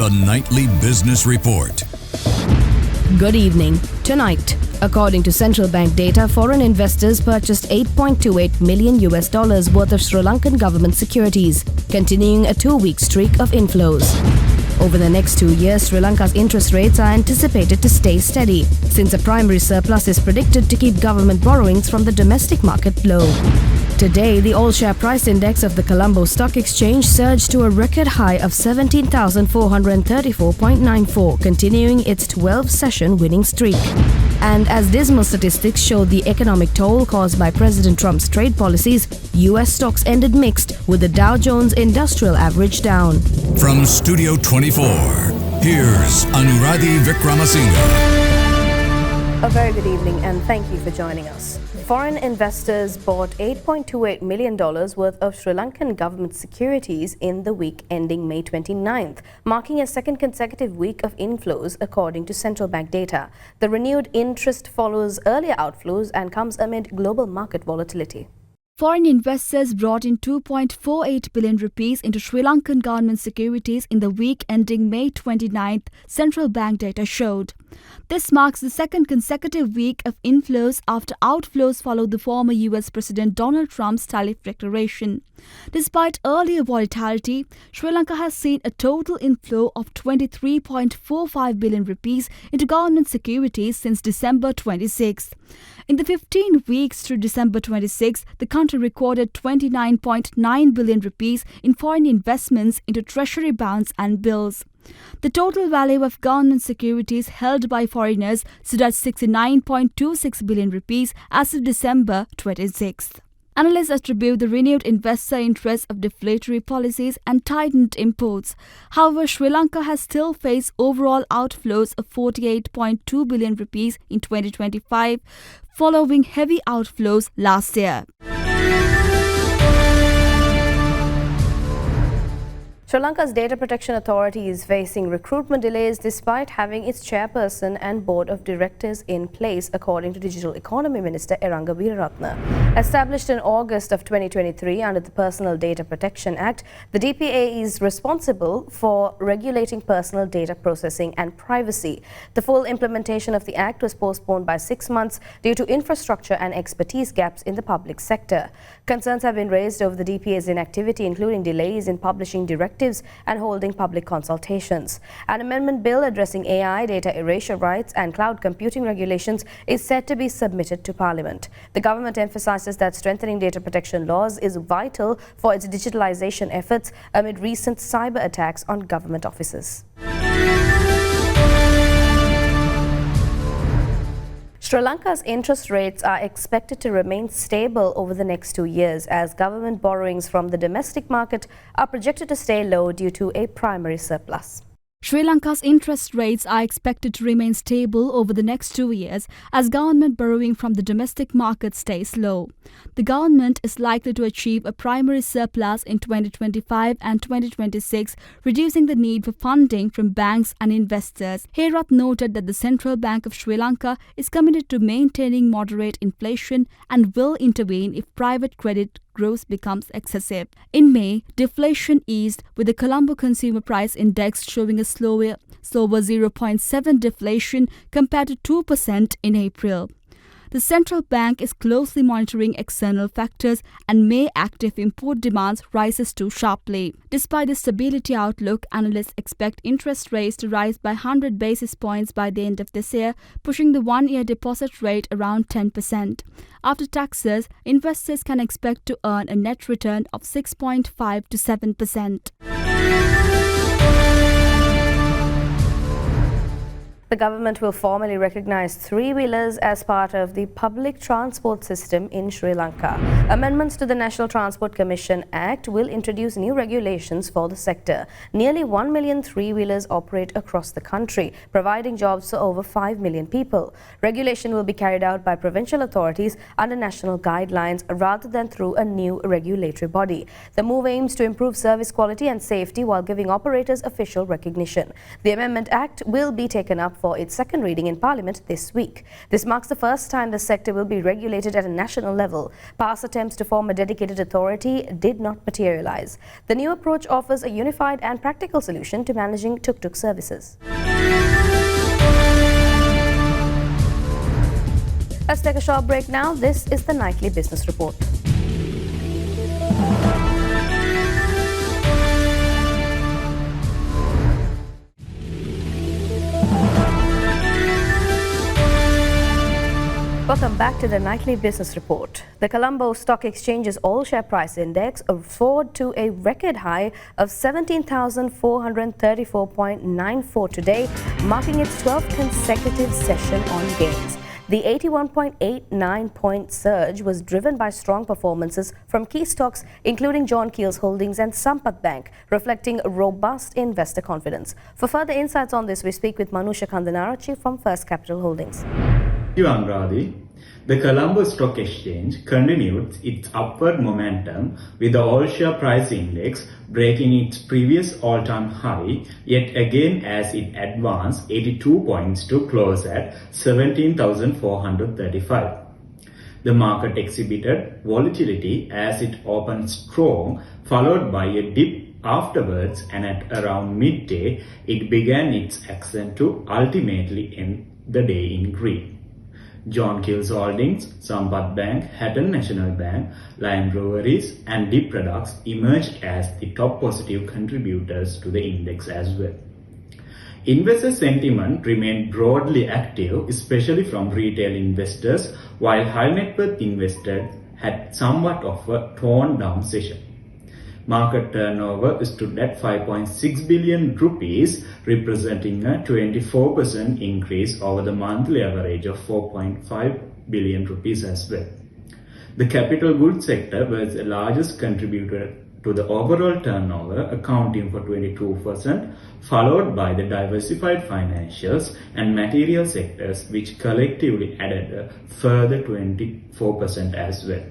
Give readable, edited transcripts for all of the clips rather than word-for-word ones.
The Nightly Business Report. Good evening. Tonight, according to central bank data, foreign investors purchased $8.28 million worth of Sri Lankan government securities, continuing a two-week streak of inflows. Over the next 2 years, Sri Lanka's interest rates are anticipated to stay steady, since a primary surplus is predicted to keep government borrowings from the domestic market low. Today, the all-share price index of the Colombo Stock Exchange surged to a record high of 17,434.94, continuing its 12-session winning streak. And as dismal statistics show the economic toll caused by President Trump's trade policies, U.S. stocks ended mixed, with the Dow Jones Industrial Average down. From Studio 24, here's Anuradhi Vikramasinghe. A very good evening and thank you for joining us. Foreign investors bought $8.28 million worth of Sri Lankan government securities in the week ending May 29th, marking a second consecutive week of inflows according to central bank data. The renewed interest follows earlier outflows and comes amid global market volatility. Foreign investors brought in 2.48 billion rupees into Sri Lankan government securities in the week ending May 29th, central bank data showed. This marks the second consecutive week of inflows after outflows followed the former US President Donald Trump's tariff declaration. Despite earlier volatility, Sri Lanka has seen a total inflow of 23.45 billion rupees into government securities since December 26th. In the 15 weeks through December 26, the country recorded 29.9 billion rupees in foreign investments into treasury bonds and bills. The total value of government securities held by foreigners stood at 69.26 billion rupees as of December 26th. Analysts attribute the renewed investor interest of deflationary policies and tightened imports. However, Sri Lanka has still faced overall outflows of 48.2 billion rupees in 2025, following heavy outflows last year. Sri Lanka's Data Protection Authority is facing recruitment delays despite having its chairperson and board of directors in place, according to Digital Economy Minister Eranga Weeraratne. Established in August of 2023 under the Personal Data Protection Act, the DPA is responsible for regulating personal data processing and privacy. The full implementation of the act was postponed by 6 months due to infrastructure and expertise gaps in the public sector. Concerns have been raised over the DPA's inactivity, including delays in publishing directives and holding public consultations. An amendment bill addressing AI, data erasure rights and cloud computing regulations is set to be submitted to Parliament. The government emphasizes that strengthening data protection laws is vital for its digitalization efforts amid recent cyber attacks on government offices. Sri Lanka's interest rates are expected to remain stable over the next 2 years as government borrowings from the domestic market are projected to stay low due to a primary surplus. Sri Lanka's interest rates are expected to remain stable over the next 2 years as government borrowing from the domestic market stays low. The government is likely to achieve a primary surplus in 2025 and 2026, reducing the need for funding from banks and investors. Herath noted that the Central Bank of Sri Lanka is committed to maintaining moderate inflation and will intervene if private credit growth becomes excessive. In May, deflation eased, with the Colombo Consumer Price Index showing a slower 0.7 deflation compared to 2% in April. The central bank is closely monitoring external factors and may act if import demands rises too sharply. Despite the stability outlook, analysts expect interest rates to rise by 100 basis points by the end of this year, pushing the one-year deposit rate around 10%. After taxes, investors can expect to earn a net return of 6.5 to 7%. The government will formally recognize three-wheelers as part of the public transport system in Sri Lanka. Amendments to the National Transport Commission Act will introduce new regulations for the sector. Nearly 1 million three-wheelers operate across the country, providing jobs for over 5 million people. Regulation will be carried out by provincial authorities under national guidelines rather than through a new regulatory body. The move aims to improve service quality and safety while giving operators official recognition. The Amendment Act will be taken up for its second reading in Parliament this week. This marks the first time the sector will be regulated at a national level. Past attempts to form a dedicated authority did not materialize. The new approach offers a unified and practical solution to managing tuk-tuk services. Let's take a short break now. This is the Nightly Business Report. Welcome back to the Nightly Business Report. The Colombo Stock Exchange's all-share price index soared to a record high of 17,434.94 today, marking its 12th consecutive session on gains. The 81.89-point surge was driven by strong performances from key stocks including John Keel's Holdings and Sampath Bank, reflecting robust investor confidence. For further insights on this, we speak with Manusha Kandanarachi from First Capital Holdings. Thank you, Anuradhi. The Colombo Stock Exchange continued its upward momentum with the all-share price index breaking its previous all-time high yet again as it advanced 82 points to close at 17,435. The market exhibited volatility as it opened strong, followed by a dip afterwards, and at around midday it began its ascent to ultimately end the day in green. John Keel's Holdings, Sampath Bank, Hatton National Bank, Lion Breweries and Dip Products emerged as the top positive contributors to the index as well. Investor sentiment remained broadly active, especially from retail investors, while high net worth investors had somewhat of a toned down session. Market turnover stood at 5.6 billion rupees, representing a 24% increase over the monthly average of 4.5 billion rupees as well. The capital goods sector was the largest contributor to the overall turnover, accounting for 22%, followed by the diversified financials and material sectors, which collectively added a further 24% as well.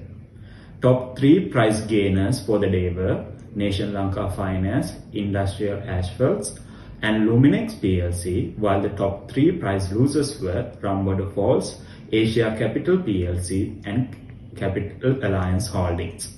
Top 3 price gainers for the day were Nation Lanka Finance, Industrial Asphalts and Luminex PLC, while the top 3 price losers were Ramboda Falls, Asia Capital PLC and Capital Alliance Holdings.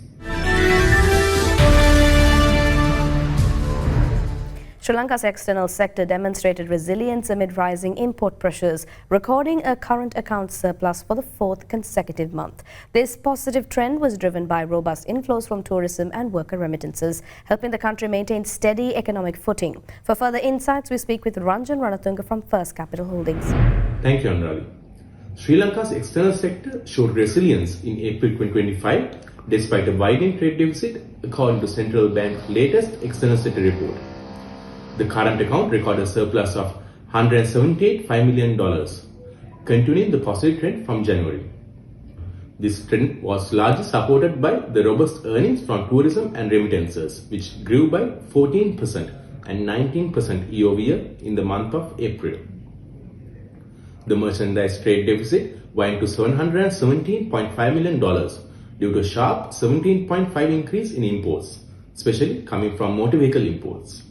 Sri Lanka's external sector demonstrated resilience amid rising import pressures, recording a current account surplus for the 4th consecutive month. This positive trend was driven by robust inflows from tourism and worker remittances, helping the country maintain steady economic footing. For further insights, we speak with Ranjan Ranatunga from First Capital Holdings. Thank you, Anuradhi. Sri Lanka's external sector showed resilience in April 2025 despite a widening trade deficit, according to Central Bank's latest external sector report. The current account recorded a surplus of $178.5 million, continuing the positive trend from January. This trend was largely supported by the robust earnings from tourism and remittances, which grew by 14% and 19% year-over-year in the month of April. The merchandise trade deficit widened to $717.5 million due to a sharp 17.5% increase in imports, especially coming from motor vehicle imports.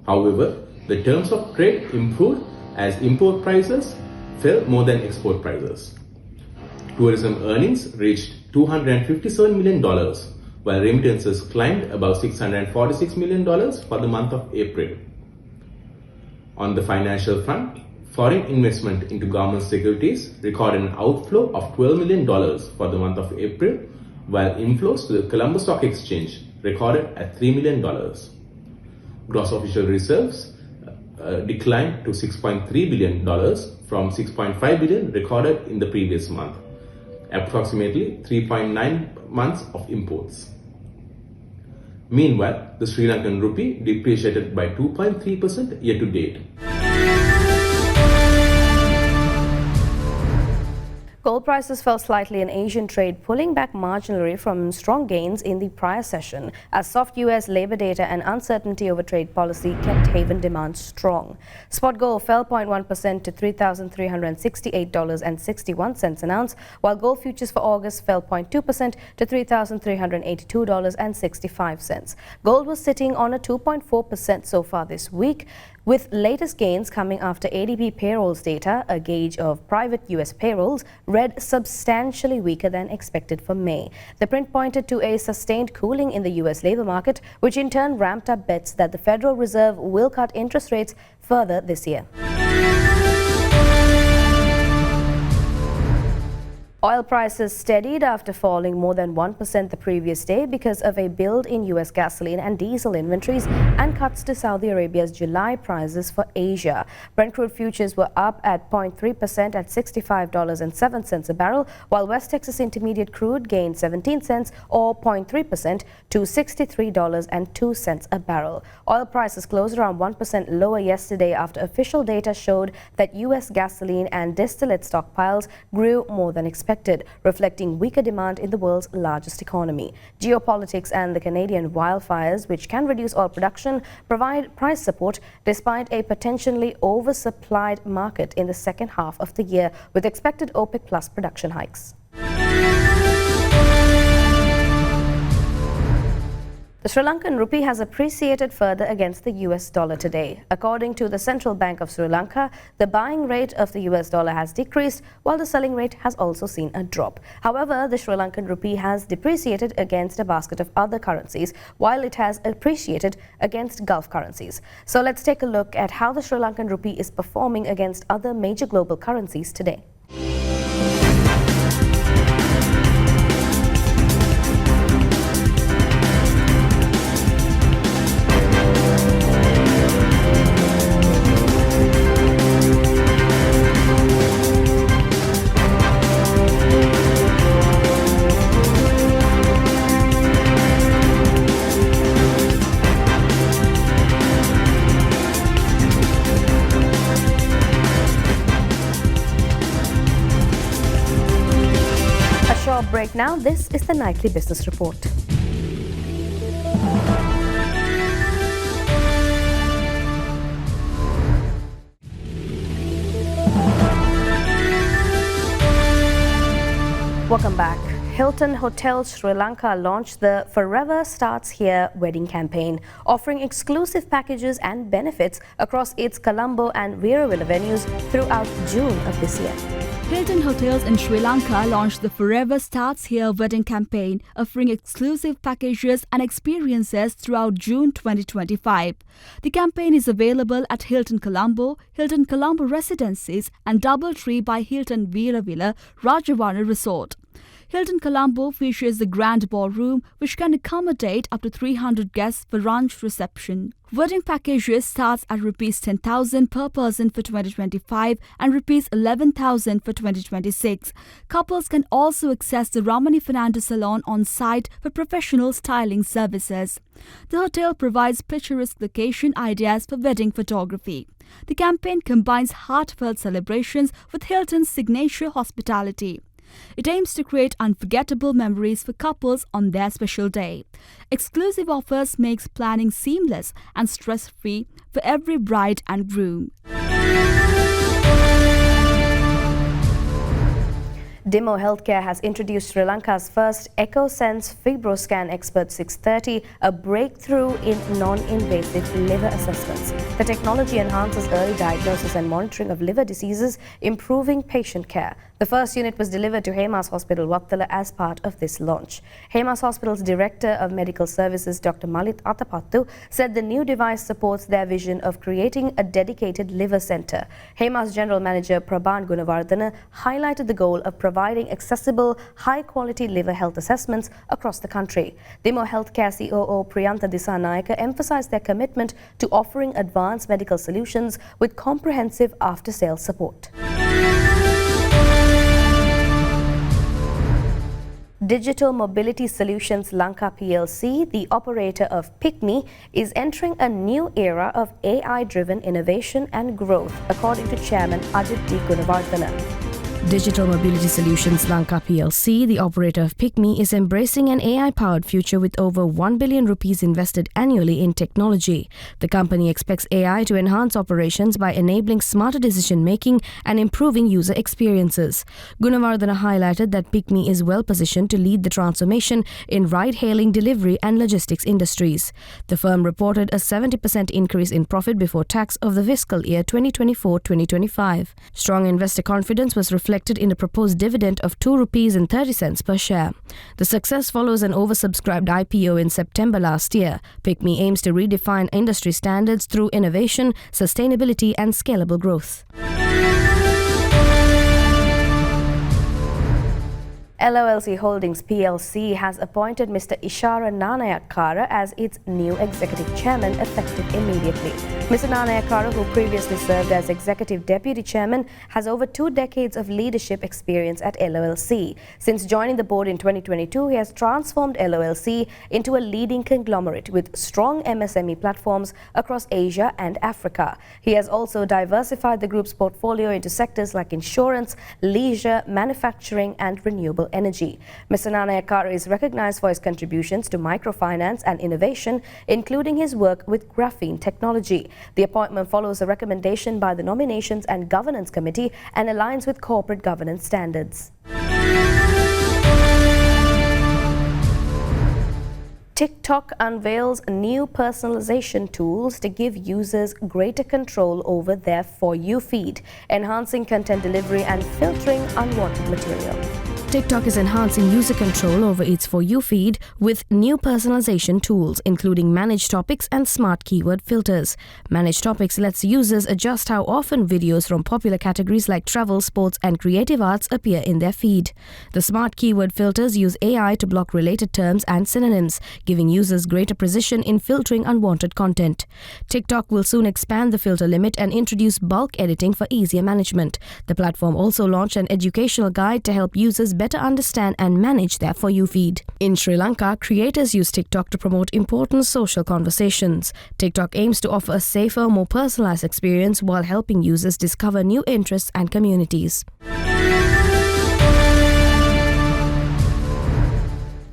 However, the terms of trade improved as import prices fell more than export prices. Tourism earnings reached $257 million, while remittances climbed above $646 million for the month of April. On the financial front, foreign investment into government securities recorded an outflow of $12 million for the month of April, while inflows to the Colombo Stock Exchange recorded at $3 million. Gross official reserves declined to $6.3 billion from $6.5 billion recorded in the previous month, approximately 3.9 months of imports. Meanwhile, the Sri Lankan rupee depreciated by 2.3% year to date. Gold prices fell slightly in Asian trade, pulling back marginally from strong gains in the prior session as soft U.S. labor data and uncertainty over trade policy kept haven demand strong. Spot gold fell 0.1% to $3,368.61 an ounce, while gold futures for August fell 0.2% to $3,382.65. Gold was sitting on a 2.4% so far this week, with latest gains coming after ADP payrolls data, a gauge of private US payrolls, read substantially weaker than expected for May. The print pointed to a sustained cooling in the US labor market, which in turn ramped up bets that the Federal Reserve will cut interest rates further this year. Oil prices steadied after falling more than 1% the previous day because of a build in US gasoline and diesel inventories and cuts to Saudi Arabia's July prices for Asia. Brent crude futures were up at 0.3% at $65.07 a barrel, while West Texas Intermediate crude gained 17 cents or 0.3% to $63.02 a barrel. Oil prices closed around 1% lower yesterday after official data showed that US gasoline and distillate stockpiles grew more than expected, reflecting weaker demand in the world's largest economy. Geopolitics and the Canadian wildfires, which can reduce oil production, provide price support despite a potentially oversupplied market in the second half of the year, with expected OPEC Plus production hikes. The Sri Lankan rupee has appreciated further against the US dollar today. According to the Central Bank of Sri Lanka, the buying rate of the US dollar has decreased, while the selling rate has also seen a drop. However, the Sri Lankan rupee has depreciated against a basket of other currencies, while it has appreciated against Gulf currencies. So let's take a look at how the Sri Lankan rupee is performing against other major global currencies today. Break now. This is the Nightly Business Report. Welcome back. Hilton Hotels Sri Lanka launched the Forever Starts Here wedding campaign, offering exclusive packages and benefits across its Colombo and Veeravilla venues throughout June of this year. Hilton Hotels in Sri Lanka launched the Forever Starts Here wedding campaign, offering exclusive packages and experiences throughout June 2025. The campaign is available at Hilton Colombo Residences and Doubletree by Hilton Veeravilla Rajavana Resort. Hilton Colombo features the grand ballroom, which can accommodate up to 300 guests for brunch reception. Wedding packages starts at Rs 10,000 per person for 2025 and Rs 11,000 for 2026. Couples can also access the Ramani Fernandez Salon on site for professional styling services. The hotel provides picturesque location ideas for wedding photography. The campaign combines heartfelt celebrations with Hilton's signature hospitality. It aims to create unforgettable memories for couples on their special day. Exclusive offers makes planning seamless and stress-free for every bride and groom. Dimo Healthcare has introduced Sri Lanka's first EchoSense FibroScan Expert 630, a breakthrough in non-invasive liver assessments. The technology enhances early diagnosis and monitoring of liver diseases, improving patient care. The first unit was delivered to Hemas Hospital, Wattala, as part of this launch. Hemas Hospital's Director of Medical Services, Dr. Malit Atapattu, said the new device supports their vision of creating a dedicated liver center. Hemas General Manager Prabhan Gunawardana highlighted the goal of providing accessible, high-quality liver health assessments across the country. Dimo Healthcare COO Priyantha Disanayaka emphasized their commitment to offering advanced medical solutions with comprehensive after-sales support. Digital Mobility Solutions Lanka PLC, the operator of PickMe, is entering a new era of AI-driven innovation and growth, according to Chairman Ajit D. Gunawardana. Digital Mobility Solutions Lanka PLC, the operator of PickMe, is embracing an AI-powered future with over 1 billion rupees invested annually in technology. The company expects AI to enhance operations by enabling smarter decision-making and improving user experiences. Gunawardana highlighted that PickMe is well positioned to lead the transformation in ride-hailing, delivery and logistics industries. The firm reported a 70% increase in profit before tax of the fiscal year 2024-2025. Strong investor confidence was reflected in a proposed dividend of ₹2.30 per share. The success follows an oversubscribed IPO in September last year. PickMe aims to redefine industry standards through innovation, sustainability and scalable growth. LOLC Holdings PLC has appointed Mr. Ishara Nanayakkara as its new executive chairman effective immediately. Mr. Nanayakkara, who previously served as executive deputy chairman, has over 2 decades of leadership experience at LOLC. Since joining the board in 2022, he has transformed LOLC into a leading conglomerate with strong MSME platforms across Asia and Africa. He has also diversified the group's portfolio into sectors like insurance, leisure, manufacturing and renewable energy. Mr. Nanayakkara is recognized for his contributions to microfinance and innovation, including his work with graphene technology. The appointment follows a recommendation by the Nominations and Governance Committee and aligns with corporate governance standards. TikTok unveils new personalization tools to give users greater control over their For You feed, enhancing content delivery and filtering unwanted material. TikTok is enhancing user control over its For You feed with new personalization tools, including Managed Topics and Smart Keyword Filters. Managed Topics lets users adjust how often videos from popular categories like travel, sports and creative arts appear in their feed. The Smart Keyword Filters use AI to block related terms and synonyms, giving users greater precision in filtering unwanted content. TikTok will soon expand the filter limit and introduce bulk editing for easier management. The platform also launched an educational guide to help users better understand and manage their For You feed. In Sri Lanka, creators use TikTok to promote important social conversations. TikTok aims to offer a safer, more personalized experience while helping users discover new interests and communities.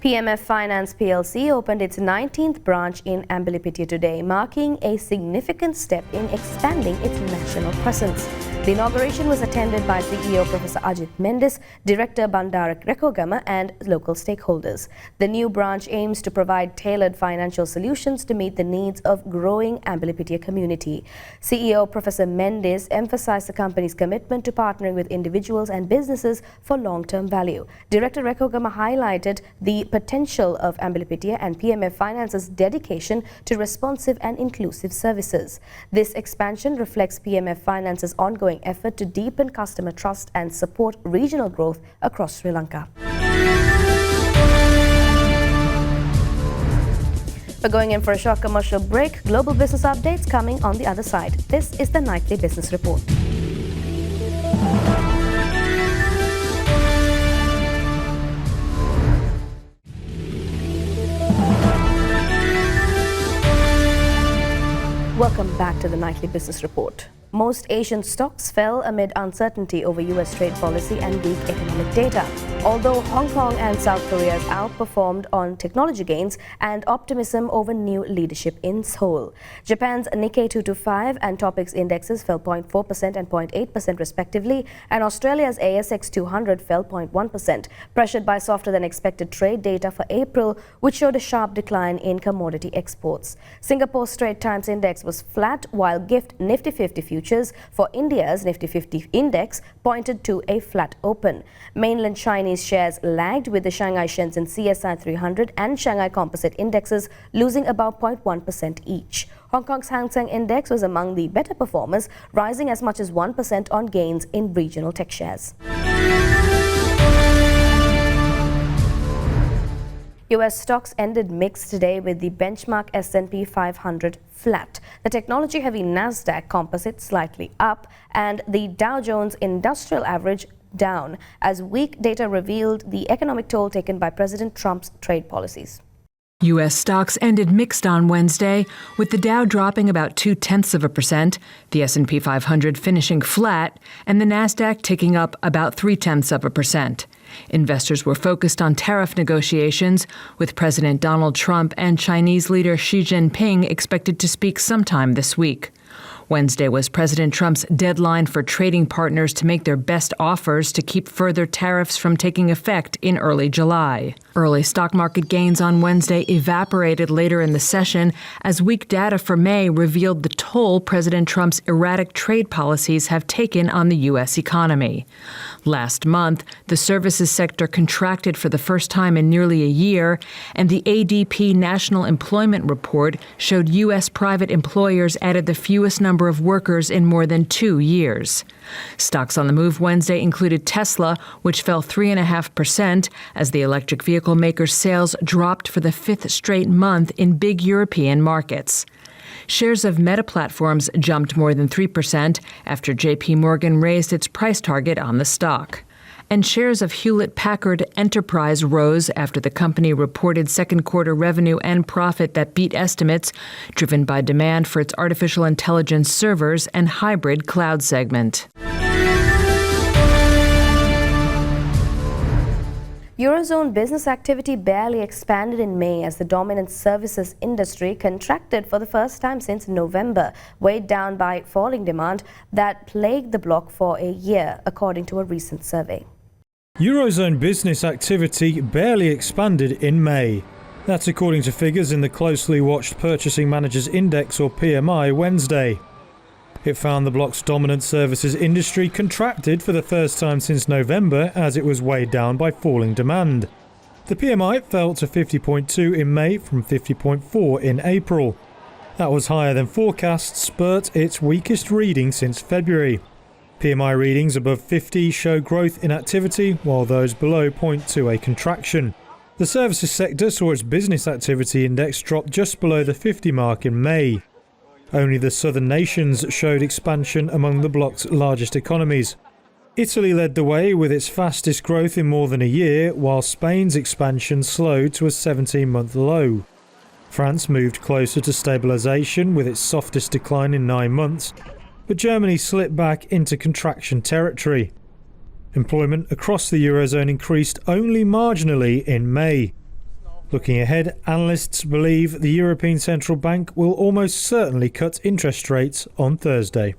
PMF Finance PLC opened its 19th branch in Ambalipitiya today, marking a significant step in expanding its national presence. The inauguration was attended by CEO Professor Ajit Mendes, Director Bandara Rekogama and local stakeholders. The new branch aims to provide tailored financial solutions to meet the needs of growing Ambalipitiya community. CEO Professor Mendes emphasized the company's commitment to partnering with individuals and businesses for long-term value. Director Rekogama highlighted the potential of Ambalipitiya and PMF Finance's dedication to responsive and inclusive services. This expansion reflects PMF Finance's ongoing effort to deepen customer trust and support regional growth across Sri Lanka. We're going in for a short commercial break. Global business updates coming on the other side. This is the Nightly Business Report. Welcome back to the Nightly Business Report. Most Asian stocks fell amid uncertainty over US trade policy and weak economic data. Although Hong Kong and South Korea outperformed on technology gains and optimism over new leadership in Seoul. Japan's Nikkei 225 and Topix indexes fell 0.4% and 0.8% respectively, and Australia's ASX 200 fell 0.1%, pressured by softer than expected trade data for April, which showed a sharp decline in commodity exports. Singapore's Straits Times index was flat, while GIFT Nifty 50 futures for India's Nifty 50 index pointed to a flat open. Mainland Chinese shares lagged, with the Shanghai Shenzhen CSI 300 and Shanghai Composite indexes losing about 0.1% each. Hong Kong's Hang Seng Index was among the better performers, rising as much as 1% on gains in regional tech shares. US stocks ended mixed today, with the benchmark S&P 500 flat, the technology-heavy Nasdaq Composite slightly up, and the Dow Jones Industrial Average down, as weak data revealed the economic toll taken by President Trump's trade policies. U.S. stocks ended mixed on Wednesday, with the Dow dropping about 0.2%, the S&P 500 finishing flat, and the Nasdaq ticking up about 0.3%. Investors were focused on tariff negotiations, with President Donald Trump and Chinese leader Xi Jinping expected to speak sometime this week. Wednesday was President Trump's deadline for trading partners to make their best offers to keep further tariffs from taking effect in early July. Early stock market gains on Wednesday evaporated later in the session as weak data for May revealed the toll President Trump's erratic trade policies have taken on the U.S. economy. Last month, the services sector contracted for the first time in nearly a year, and the ADP National Employment Report showed U.S. private employers added the fewest number of workers in more than 2 years. Stocks on the move Wednesday included Tesla, which fell 3.5% as the electric vehicle maker's sales dropped for the fifth straight month in big European markets. Shares of Meta Platforms jumped more than 3% after J.P. Morgan raised its price target on the stock. And shares of Hewlett-Packard Enterprise rose after the company reported second quarter revenue and profit that beat estimates, driven by demand for its artificial intelligence servers and hybrid cloud segment. Eurozone business activity barely expanded in May as the dominant services industry contracted for the first time since November, weighed down by falling demand that plagued the bloc for a year, according to a recent survey. Eurozone business activity barely expanded in May. That's according to figures in the closely watched Purchasing Managers Index, or PMI, Wednesday. It found the bloc's dominant services industry contracted for the first time since November as it was weighed down by falling demand. The PMI fell to 50.2 in May from 50.4 in April. That was higher than forecasts, but its weakest reading since February. PMI readings above 50 show growth in activity, while those below point to a contraction. The services sector saw its business activity index drop just below the 50 mark in May. Only the southern nations showed expansion among the bloc's largest economies. Italy led the way with its fastest growth in more than a year, while Spain's expansion slowed to a 17-month low. France moved closer to stabilisation with its softest decline in 9 months, but Germany slipped back into contraction territory. Employment across the Eurozone increased only marginally in May. Looking ahead, analysts believe the European Central Bank will almost certainly cut interest rates on Thursday.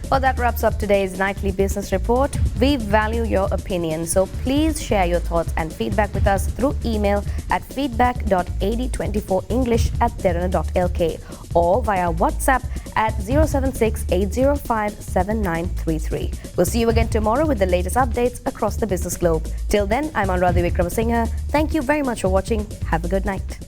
Well, that wraps up today's Nightly Business Report. We value your opinion, so please share your thoughts and feedback with us through email at feedback.ad24english@derana.lk or via WhatsApp at 076-805-7933. We'll see you again tomorrow with the latest updates across the business globe. Till then, I'm Anuradhi Vikramasinghe. Thank you very much for watching. Have a good night.